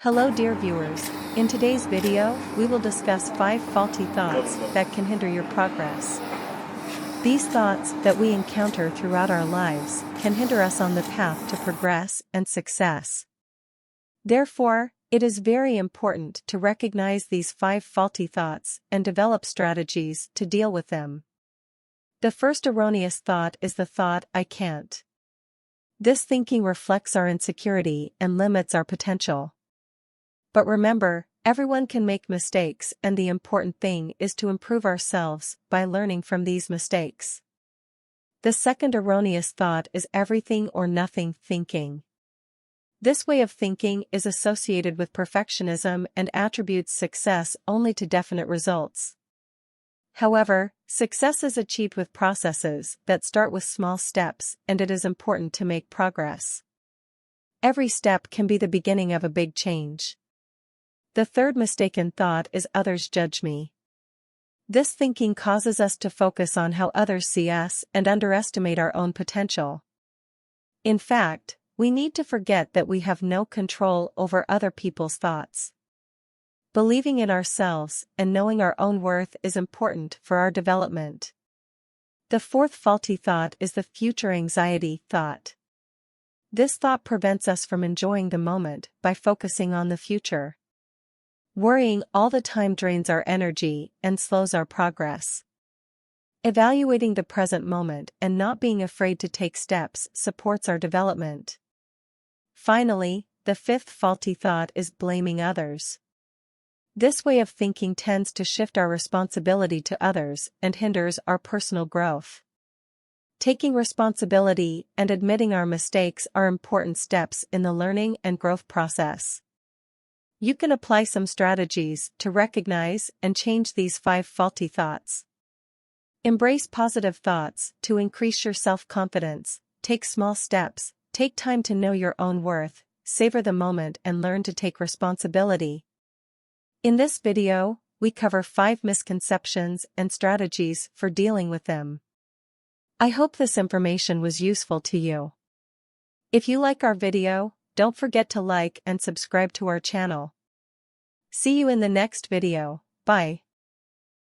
Hello dear viewers, in today's video, we will discuss 5 faulty thoughts that can hinder your progress. These thoughts that we encounter throughout our lives can hinder us on the path to progress and success. Therefore, it is very important to recognize these 5 faulty thoughts and develop strategies to deal with them. The first erroneous thought is the thought, "I can't." This thinking reflects our insecurity and limits our potential. But remember, everyone can make mistakes, and the important thing is to improve ourselves by learning from these mistakes. The second erroneous thought is everything or nothing thinking. This way of thinking is associated with perfectionism and attributes success only to definite results. However, success is achieved with processes that start with small steps, and it is important to make progress. Every step can be the beginning of a big change. The third mistaken thought is others judge me. This thinking causes us to focus on how others see us and underestimate our own potential. In fact, we need to forget that we have no control over other people's thoughts. Believing in ourselves and knowing our own worth is important for our development. The fourth faulty thought is the future anxiety thought. This thought prevents us from enjoying the moment by focusing on the future. Worrying all the time drains our energy and slows our progress. Evaluating the present moment and not being afraid to take steps supports our development. Finally, the fifth faulty thought is blaming others. This way of thinking tends to shift our responsibility to others and hinders our personal growth. Taking responsibility and admitting our mistakes are important steps in the learning and growth process. You can apply some strategies to recognize and change these 5 faulty thoughts. Embrace positive thoughts to increase your self-confidence, take small steps, take time to know your own worth, savor the moment and learn to take responsibility. In this video, we cover 5 misconceptions and strategies for dealing with them. I hope this information was useful to you. If you like our video, don't forget to like and subscribe to our channel. See you in the next video. Bye.